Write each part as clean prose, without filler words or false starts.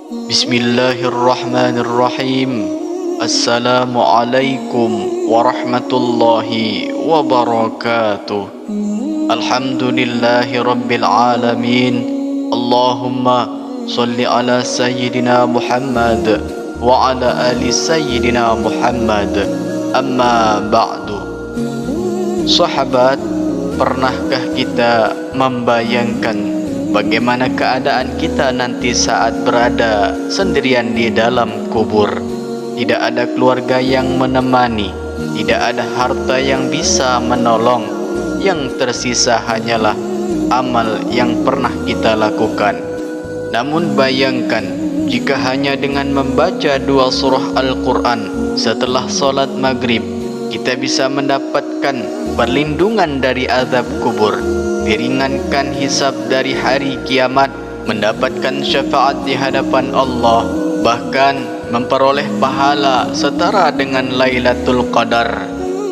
Bismillahirrahmanirrahim. Assalamualaikum warahmatullahi wabarakatuh. Alhamdulillahi rabbil alamin. Allahumma salli ala sayyidina Muhammad wa ala ali sayyidina Muhammad. Amma ba'du. Sahabat, pernahkah kita membayangkan bagaimana keadaan kita nanti saat berada sendirian di dalam kubur? Tidak ada keluarga yang menemani, tidak ada harta yang bisa menolong. Yang tersisa hanyalah amal yang pernah kita lakukan. Namun bayangkan jika hanya dengan membaca 2 surah Al-Quran setelah solat maghrib, kita bisa mendapatkan perlindungan dari azab kubur, diringankan hisab dari hari kiamat, mendapatkan syafaat di hadapan Allah, bahkan memperoleh pahala setara dengan Lailatul Qadar.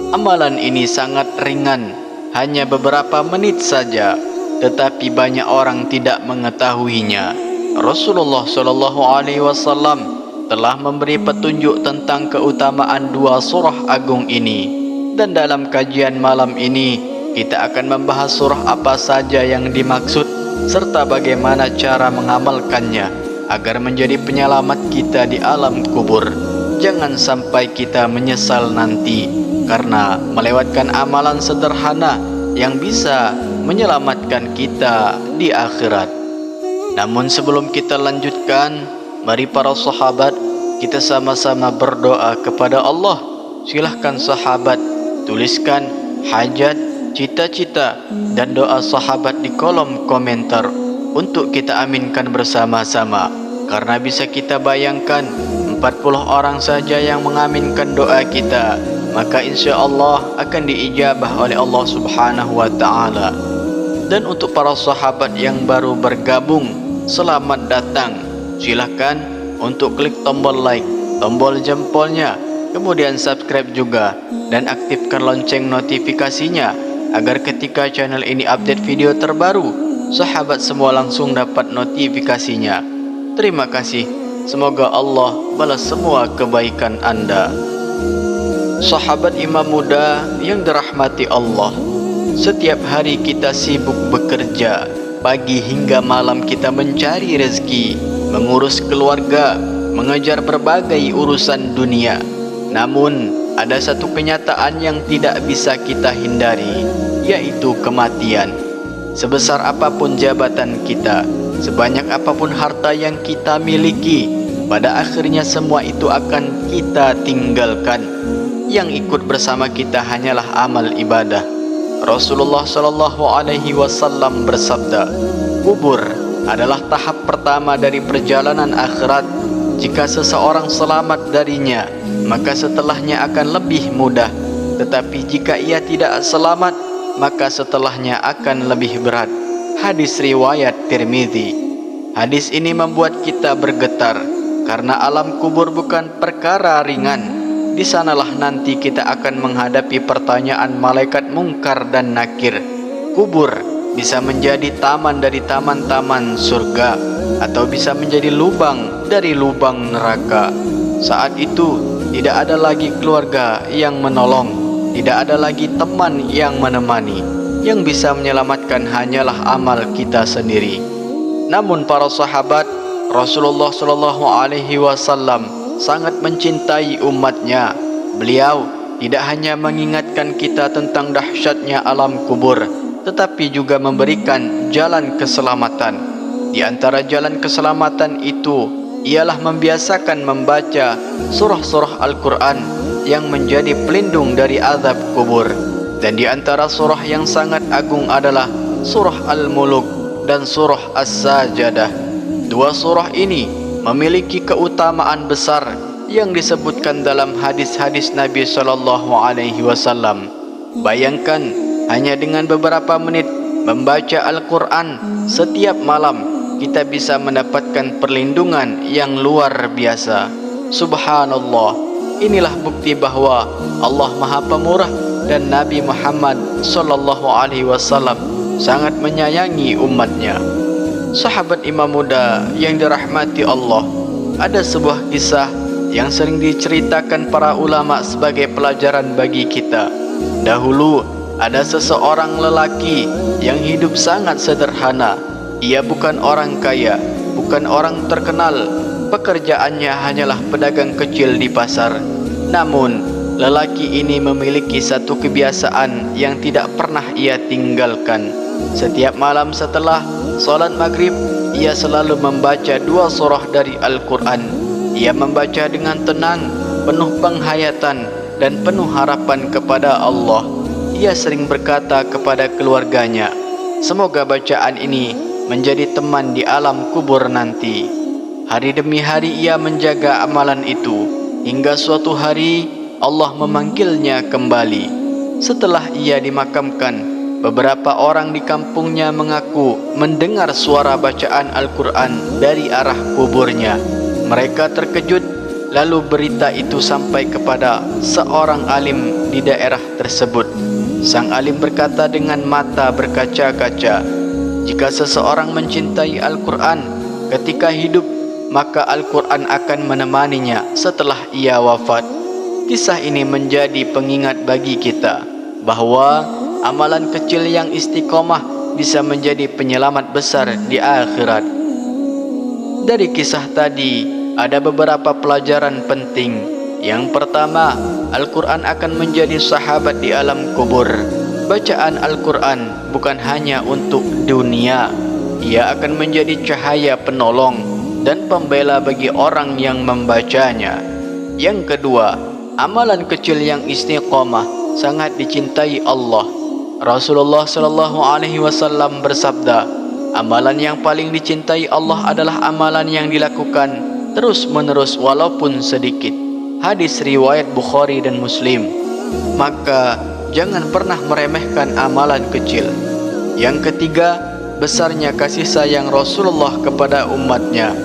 Amalan ini sangat ringan, hanya beberapa menit saja, tetapi banyak orang tidak mengetahuinya. Rasulullah SAW telah memberi petunjuk tentang keutamaan 2 surah agung ini. Dan dalam kajian malam ini kita akan membahas surah apa saja yang dimaksud serta bagaimana cara mengamalkannya agar menjadi penyelamat kita di alam kubur. Jangan sampai kita menyesal nanti karena melewatkan amalan sederhana yang bisa menyelamatkan kita di akhirat. Namun sebelum kita lanjutkan, mari para sahabat kita sama-sama berdoa kepada Allah. Silahkan sahabat tuliskan hajat, cita-cita dan doa sahabat di kolom komentar untuk kita aminkan bersama-sama. Karena bisa kita bayangkan 40 orang saja yang mengaminkan doa kita, maka insya Allah akan diijabah oleh Allah Subhanahu wa ta'ala. Dan untuk para sahabat yang baru bergabung, selamat datang. Silahkan untuk klik tombol like, tombol jempolnya, kemudian subscribe juga dan aktifkan lonceng notifikasinya agar ketika channel ini update video terbaru, sahabat semua langsung dapat notifikasinya. Terima kasih. Semoga Allah balas semua kebaikan Anda. Sahabat imam muda yang dirahmati Allah, setiap hari kita sibuk bekerja, pagi hingga malam kita mencari rezeki, mengurus keluarga, mengejar berbagai urusan dunia. Namun ada satu kenyataan yang tidak bisa kita hindari, yaitu kematian. Sebesar apapun jabatan kita, sebanyak apapun harta yang kita miliki, pada akhirnya semua itu akan kita tinggalkan. Yang ikut bersama kita hanyalah amal ibadah. Rasulullah SAW bersabda, kubur adalah tahap pertama dari perjalanan akhirat. Jika seseorang selamat darinya, maka setelahnya akan lebih mudah. Tetapi jika ia tidak selamat, maka setelahnya akan lebih berat. Hadis riwayat Tirmidzi. Hadis ini membuat kita bergetar, karena alam kubur bukan perkara ringan. Di sanalah nanti kita akan menghadapi pertanyaan malaikat mungkar dan nakir. Kubur bisa menjadi taman dari taman-taman surga, atau bisa menjadi lubang dari lubang neraka. Saat itu tidak ada lagi keluarga yang menolong, tidak ada lagi teman yang menemani. Yang bisa menyelamatkan hanyalah amal kita sendiri. Namun para sahabat, Rasulullah SAW sangat mencintai umatnya. Beliau tidak hanya mengingatkan kita tentang dahsyatnya alam kubur, tetapi juga memberikan jalan keselamatan. Di antara jalan keselamatan itu ialah membiasakan membaca surah-surah Al-Quran yang menjadi pelindung dari azab kubur. Dan di antara surah yang sangat agung adalah surah Al-Muluk dan surah As-Sajadah. 2 surah ini memiliki keutamaan besar yang disebutkan dalam hadis-hadis Nabi SAW. Bayangkan hanya dengan beberapa menit membaca Al-Quran setiap malam, kita bisa mendapatkan perlindungan yang luar biasa. Subhanallah, inilah bukti bahwa Allah Maha Pemurah dan Nabi Muhammad SAW sangat menyayangi umatnya. Sahabat imam muda yang dirahmati Allah, ada sebuah kisah yang sering diceritakan para ulama sebagai pelajaran bagi kita. Dahulu ada seseorang lelaki yang hidup sangat sederhana. Ia bukan orang kaya, bukan orang terkenal. Pekerjaannya hanyalah pedagang kecil di pasar. Namun, lelaki ini memiliki satu kebiasaan yang tidak pernah ia tinggalkan. Setiap malam setelah salat maghrib, ia selalu membaca 2 surah dari Al-Quran. Ia membaca dengan tenang, penuh penghayatan dan penuh harapan kepada Allah. Ia sering berkata kepada keluarganya, semoga bacaan ini menjadi teman di alam kubur nanti. Hari demi hari ia menjaga amalan itu, hingga suatu hari Allah memanggilnya kembali. Setelah ia dimakamkan, beberapa orang di kampungnya mengaku mendengar suara bacaan Al-Quran dari arah kuburnya. Mereka terkejut, lalu berita itu sampai kepada seorang alim di daerah tersebut. Sang alim berkata dengan mata berkaca-kaca, jika seseorang mencintai Al-Quran ketika hidup, maka Al-Quran akan menemaninya setelah ia wafat. Kisah ini menjadi pengingat bagi kita bahwa amalan kecil yang istiqomah bisa menjadi penyelamat besar di akhirat. Dari kisah tadi ada beberapa pelajaran penting. Yang pertama, Al-Quran akan menjadi sahabat di alam kubur. Bacaan Al-Quran bukan hanya untuk dunia. Ia akan menjadi cahaya penolong dan pembela bagi orang yang membacanya. Yang kedua, amalan kecil yang istiqomah sangat dicintai Allah. Rasulullah sallallahu alaihi wasallam bersabda, amalan yang paling dicintai Allah adalah amalan yang dilakukan terus-menerus walaupun sedikit. Hadis riwayat Bukhari dan Muslim. Maka jangan pernah meremehkan amalan kecil. Yang ketiga, besarnya kasih sayang Rasulullah kepada umatnya.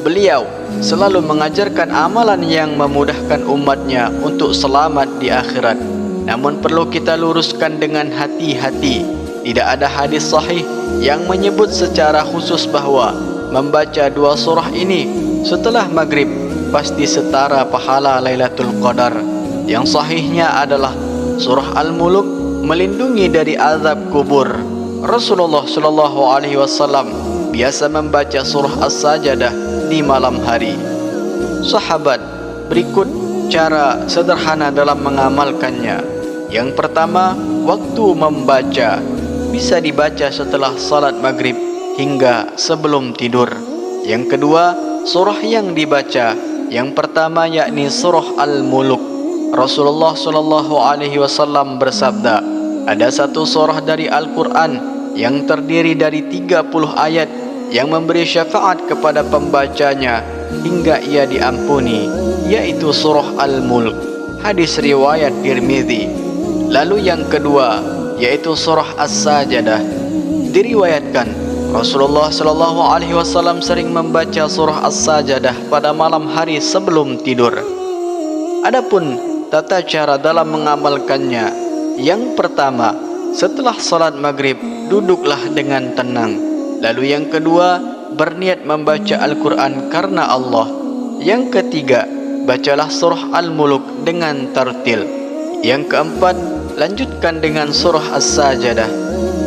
Beliau selalu mengajarkan amalan yang memudahkan umatnya untuk selamat di akhirat. Namun perlu kita luruskan dengan hati-hati. Tidak ada hadis sahih yang menyebut secara khusus bahwa membaca 2 surah ini setelah maghrib pasti setara pahala Lailatul Qadar. Yang sahihnya adalah surah Al-Mulk melindungi dari azab kubur. Rasulullah sallallahu alaihi wasallam biasa membaca surah As-Sajdah di malam hari. Sahabat, berikut cara sederhana dalam mengamalkannya. Yang pertama, waktu membaca bisa dibaca setelah salat maghrib hingga sebelum tidur. Yang kedua, surah yang dibaca yang pertama yakni surah Al-Mulk. Rasulullah sallallahu alaihi wasallam bersabda, ada satu surah dari Al-Quran yang terdiri dari 30 ayat yang memberi syafaat kepada pembacanya hingga ia diampuni, yaitu surah Al-Mulk. Hadis riwayat Tirmizi. Lalu yang kedua yaitu surah As-Sajdah. Diriwayatkan Rasulullah sallallahu alaihi wasallam sering membaca surah As-Sajdah pada malam hari sebelum tidur. Adapun tata cara dalam mengamalkannya, yang pertama, setelah salat maghrib duduklah dengan tenang. Lalu yang kedua, berniat membaca Al-Quran karena Allah. Yang ketiga, bacalah surah Al-Mulk dengan tartil. Yang keempat, lanjutkan dengan surah As-Sajdah.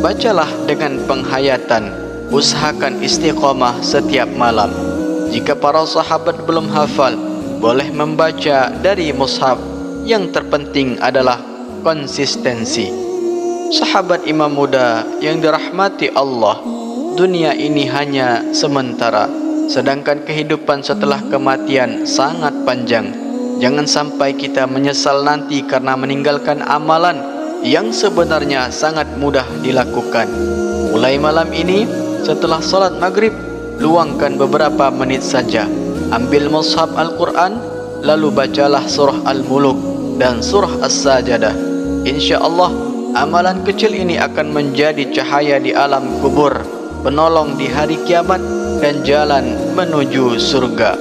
Bacalah dengan penghayatan. Usahakan istiqamah setiap malam. Jika para sahabat belum hafal, boleh membaca dari mushaf. Yang terpenting adalah konsistensi. Sahabat imam muda yang dirahmati Allah, dunia ini hanya sementara, sedangkan kehidupan setelah kematian sangat panjang. Jangan sampai kita menyesal nanti karena meninggalkan amalan yang sebenarnya sangat mudah dilakukan. Mulai malam ini, setelah salat maghrib, luangkan beberapa menit saja. Ambil mushaf Al-Quran, lalu bacalah surah Al-Mulk dan surah As-Sajdah. InsyaAllah, amalan kecil ini akan menjadi cahaya di alam kubur, penolong di hari kiamat, dan jalan menuju surga.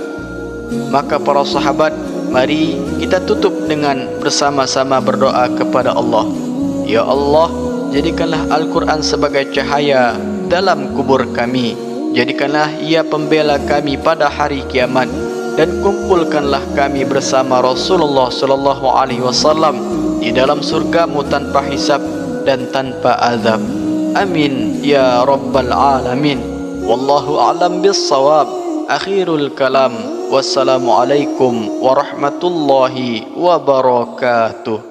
Maka para sahabat, mari kita tutup dengan bersama-sama berdoa kepada Allah. Ya Allah, jadikanlah Al-Quran sebagai cahaya dalam kubur kami. Jadikanlah ia pembela kami pada hari kiamat. dan kumpulkanlah kami bersama Rasulullah sallallahu alaihi wasallam di dalam surgamu tanpa hisab dan tanpa azab. Amin ya rabbal alamin. Wallahu a'lam bis-shawab. Akhirul kalam. Wassalamualaikum warahmatullahi wabarakatuh.